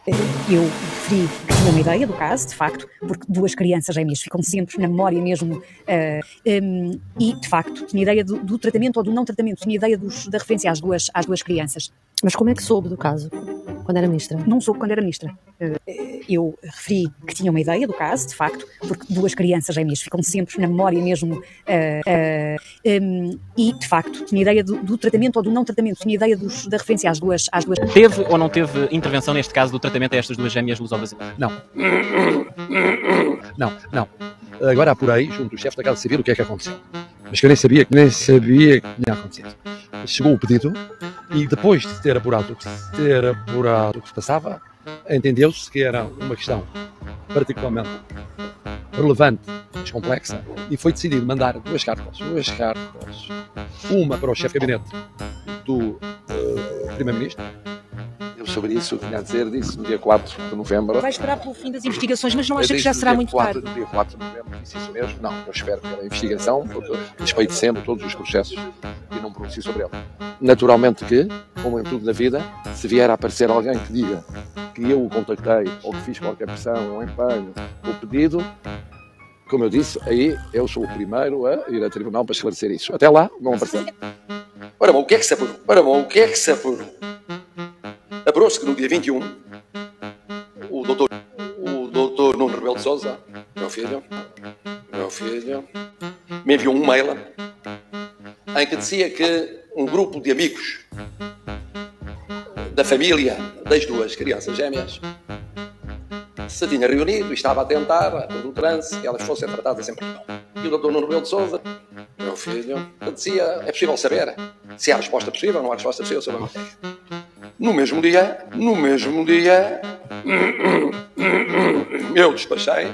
Eu referi que tinha uma ideia do caso, de facto, porque duas crianças gêmeas ficam sempre na memória mesmo, e de facto tinha ideia do tratamento ou do não tratamento, tinha ideia da referência às duas crianças. Mas como é que soube do caso, quando era ministra? Não soube quando era ministra. Eu referi que tinha uma ideia do caso, de facto, porque duas crianças gêmeas ficam sempre na memória mesmo, e de facto tinha ideia do tratamento ou do não tratamento, tinha ideia da referência às duas. Teve ou não teve intervenção neste caso do tratamento a estas duas gêmeas luso-brasileiras? Não. Agora apurei junto do chefe da Casa Civil o que é que aconteceu. Mas que eu nem sabia que tinha acontecido. Chegou o pedido e depois de ter apurado o que se passava, entendeu-se que era uma questão particularmente relevante, mas complexa, e foi decidido mandar duas cartas. Uma para o chefe de gabinete do Primeiro-Ministro. Eu sobre isso, tinha a dizer, disse no dia 4 de novembro. Vai esperar pelo fim das investigações, mas não acha que já será muito tarde? No dia 4 de novembro, disse isso mesmo. Não, eu espero pela investigação, porque respeito sempre todos os processos e não pronuncio sobre ele. Naturalmente que, como em tudo na vida, se vier a aparecer alguém que diga que eu o contactei ou que fiz qualquer pressão ou empenho ou pedido, como eu disse, aí eu sou o primeiro a ir a tribunal para esclarecer isso. Até lá, não aparecer. Ora bom, o que é que se apurou? Apurou-se que no dia 21, o doutor Nuno Rebelo de Sousa, meu filho, me enviou um mail em que dizia que um grupo de amigos da família das duas crianças gêmeas se tinha reunido e estava a tentar, a todo o trânsito, que elas fossem tratadas em Portugal. E o doutor Nuno Rebelo de Sousa, meu filho, dizia, é possível saber se há resposta possível ou não há resposta possível sobre a matéria. No mesmo dia, eu despachei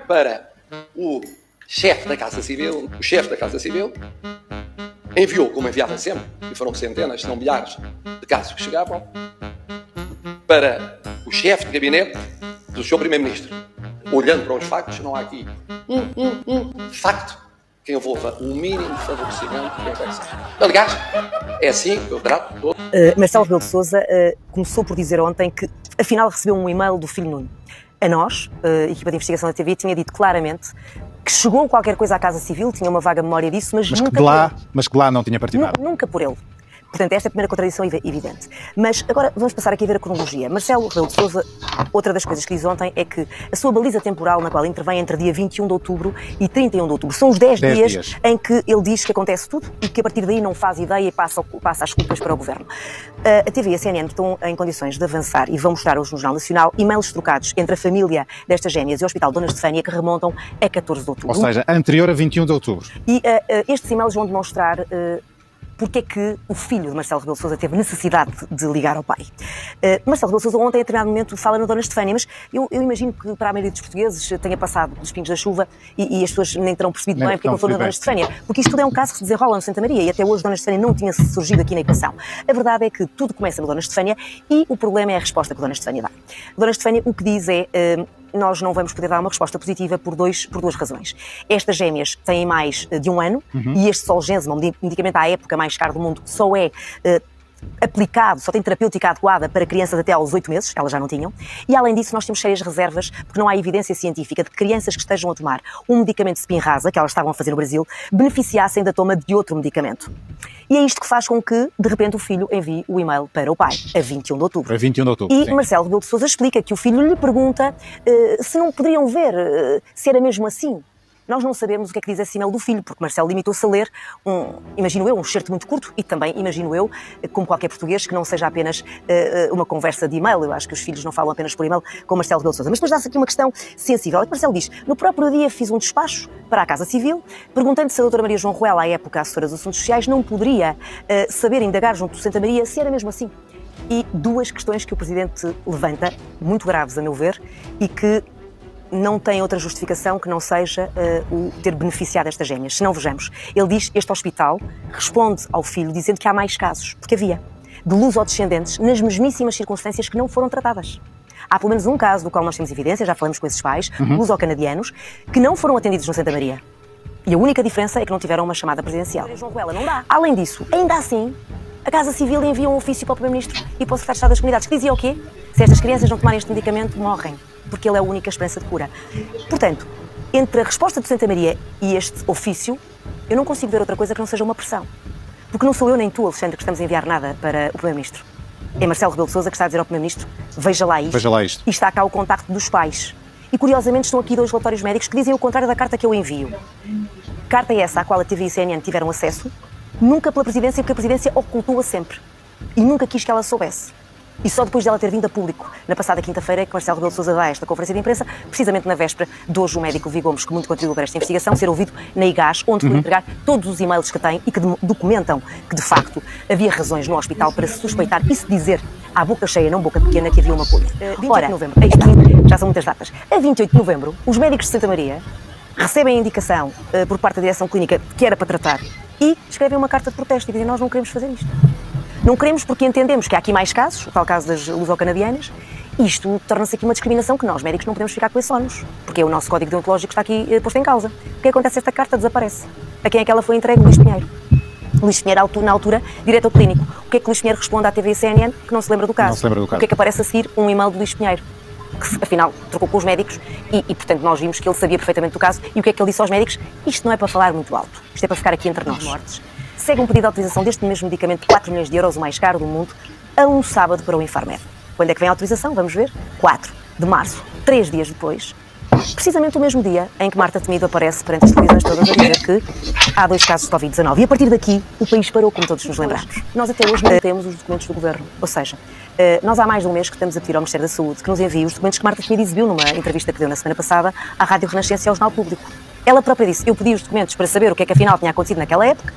para o chefe da Casa Civil. O chefe da Casa Civil enviou, como enviava sempre, e foram centenas, se não milhares, de casos que chegavam, para o chefe de gabinete do Sr. Primeiro-Ministro. Olhando para os factos, não há aqui facto que envolva o mínimo de favorecimento de quem quer que seja. Aliás, é assim que eu trato todo. Marcelo Rebelo de Sousa começou por dizer ontem que, afinal, recebeu um e-mail do filho Nuno. A nós, a equipa de investigação da TV, tinha dito claramente que chegou qualquer coisa à Casa Civil, tinha uma vaga memória disso, mas nunca Mas que lá não tinha participado. Nunca por ele. Portanto, esta é a primeira contradição evidente. Mas agora vamos passar aqui a ver a cronologia. Marcelo Rebelo de Sousa, outra das coisas que diz ontem é que a sua baliza temporal na qual intervém entre dia 21 de outubro e 31 de outubro são os 10 dias em que ele diz que acontece tudo e que a partir daí não faz ideia e passa as culpas para o Governo. A TV e a CNN estão em condições de avançar e vão mostrar hoje no Jornal Nacional e-mails trocados entre a família destas gêmeas e o Hospital Dona Estefânia que remontam a 14 de outubro. Ou seja, anterior a 21 de outubro. E estes e-mails vão demonstrar porque é que o filho de Marcelo Rebelo de Sousa teve necessidade de ligar ao pai. Marcelo Rebelo de Sousa ontem, a determinado momento, fala na Dona Estefânia, mas eu imagino que para a maioria dos portugueses tenha passado dos pingos da chuva e as pessoas nem terão percebido bem porque não falou na Dona Estefânia, porque isto tudo é um caso que se desenrola no Santa Maria e até hoje Dona Estefânia não tinha surgido aqui na equação. A verdade é que tudo começa na Dona Estefânia e o problema é a resposta que a Dona Estefânia dá. A Dona Estefânia o que diz é nós não vamos poder dar uma resposta positiva por duas razões. Estas gêmeas têm mais de um ano e este Zolgensma, um medicamento à época mais caro do mundo, só é aplicado, só tem terapêutica adequada para crianças até aos 8 meses, elas já não tinham, e além disso nós temos sérias reservas, porque não há evidência científica de que crianças que estejam a tomar um medicamento de Spinraza, que elas estavam a fazer no Brasil, beneficiassem da toma de outro medicamento. E é isto que faz com que, de repente, o filho envie o e-mail para o pai, a 21 de outubro. A 21 de outubro, E sim. Marcelo Rebelo de Sousa explica que o filho lhe pergunta se não poderiam ver, se era mesmo assim. Nós não sabemos o que é que diz esse e-mail do filho, porque Marcelo limitou-se a ler, imagino eu, um excerto muito curto e também, imagino eu, como qualquer português, que não seja apenas uma conversa de e-mail. Eu acho que os filhos não falam apenas por e-mail com Marcelo Rebelo de Sousa. Mas depois dá-se aqui uma questão sensível. É que Marcelo diz, no próprio dia fiz um despacho para a Casa Civil, perguntando se a doutora Maria João Ruela, à época assessora dos Assuntos Sociais, não poderia saber indagar junto do Santa Maria se era mesmo assim. E duas questões que o Presidente levanta, muito graves a meu ver, e que não tem outra justificação que não seja o ter beneficiado estas gêmeas. Se não vejamos, ele diz este hospital responde ao filho dizendo que há mais casos, porque havia, de lusodescendentes nas mesmíssimas circunstâncias que não foram tratadas. Há pelo menos um caso do qual nós temos evidência, já falamos com esses pais, luso-canadianos, que não foram atendidos no Santa Maria. E a única diferença é que não tiveram uma chamada presidencial. Além disso, ainda assim, A Casa Civil envia um ofício para o Primeiro-Ministro e para o Secretário de Estado das Comunidades, que dizia o quê? Se estas crianças não tomarem este medicamento, morrem, porque ele é a única esperança de cura. Portanto, entre a resposta do Santa Maria e este ofício, eu não consigo ver outra coisa que não seja uma pressão. Porque não sou eu nem tu, Alexandre, que estamos a enviar nada para o Primeiro-Ministro. É Marcelo Rebelo de Sousa que está a dizer ao Primeiro-Ministro: veja lá isto. Veja lá isto. E está cá o contacto dos pais. E curiosamente estão aqui 2 relatórios médicos que dizem o contrário da carta que eu envio. Carta essa à qual a TV e a CNN tiveram acesso, nunca pela Presidência, porque a Presidência ocultou-a sempre. E nunca quis que ela soubesse. E só depois dela ter vindo a público, na passada quinta-feira, é que Marcelo Rebelo de Sousa dá esta conferência de imprensa, precisamente na véspera de hoje o médico Levi Gomes, que muito contribuiu para esta investigação, ser ouvido na IGAS, onde foi entregar todos os e-mails que tem e que documentam que, de facto, havia razões no hospital para se suspeitar e se dizer à boca cheia, não boca pequena, que havia uma cunha. 28 de novembro, aí está, já são muitas datas. A 28 de novembro, os médicos de Santa Maria recebem a indicação por parte da direção clínica que era para tratar e escrevem uma carta de protesto e dizem: nós não queremos fazer isto. Não queremos porque entendemos que há aqui mais casos, o tal caso das luso-canadianas, e isto torna-se aqui uma discriminação que nós, médicos, não podemos ficar com esse ónus, porque é o nosso código deontológico que está aqui posto em causa. O que acontece? Esta carta desaparece. A quem é que ela foi entregue? Luís Pinheiro. Luís Pinheiro, na altura, diretor clínico. O que é que Luís Pinheiro responde à TV e CNN? Que não se lembra do caso. Não se lembra do caso. O que é que aparece a seguir? Um e-mail de Luís Pinheiro, que afinal trocou com os médicos e, portanto, nós vimos que ele sabia perfeitamente do caso. E o que é que ele disse aos médicos? Isto não é para falar muito alto, isto é para ficar aqui entre nós. Mortes. Segue um pedido de autorização deste mesmo medicamento de 4 milhões de euros, o mais caro do mundo, a um sábado para o Infarmed. Quando é que vem a autorização? Vamos ver. 4 de março, 3 dias depois, precisamente o mesmo dia em que Marta Temido aparece perante as televisões todas a dizer que há 2 casos de Covid-19. E a partir daqui, o país parou, como todos nos lembramos. Nós até hoje não temos os documentos do Governo. Ou seja, nós há mais de um mês que estamos a pedir ao Ministério da Saúde que nos envie os documentos que Marta Temido exibiu numa entrevista que deu na semana passada à Rádio Renascença e ao Jornal Público. Ela própria disse: eu pedi os documentos para saber o que é que afinal tinha acontecido naquela época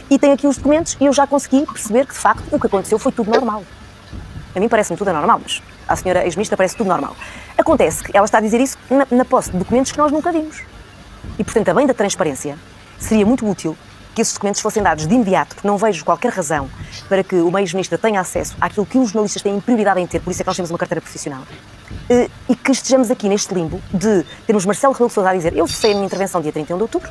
e tenho aqui os documentos e eu já consegui perceber que, de facto, o que aconteceu foi tudo normal. A mim parece-me tudo anormal, mas à senhora ex-ministra parece tudo normal. Acontece que ela está a dizer isso na posse de documentos que nós nunca vimos. E, portanto, a bem da transparência, seria muito útil que esses documentos fossem dados de imediato, porque não vejo qualquer razão para que uma ex-ministra tenha acesso àquilo que os jornalistas têm prioridade em ter, por isso é que nós temos uma carteira profissional. E que estejamos aqui neste limbo de termos Marcelo Rebelo de Sousa a dizer: eu sei a minha intervenção dia 31 de outubro,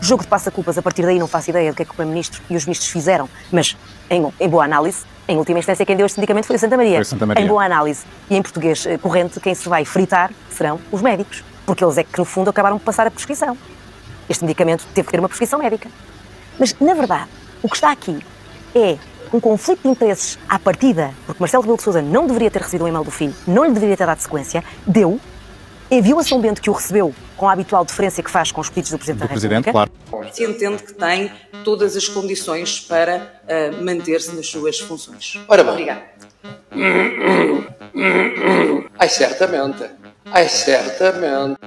jogo de passa-culpas, a partir daí não faço ideia do que é que o Primeiro-Ministro e os ministros fizeram, mas em boa análise, em última instância quem deu este medicamento foi a Santa Maria. Em boa análise e em português corrente, quem se vai fritar serão os médicos, porque eles é que no fundo acabaram de passar a prescrição. Este medicamento teve que ter uma prescrição médica. Mas, na verdade, o que está aqui é um conflito de interesses à partida, porque Marcelo Rebelo de Sousa não deveria ter recebido um e-mail do filho, não lhe deveria ter dado sequência, deu, enviou a São Bento, que o recebeu com a habitual deferência que faz com os pedidos do Presidente da República. Claro. Se entende que tem todas as condições para manter-se nas suas funções. Ora bem. Obrigada. Ai, certamente. Ai, certamente.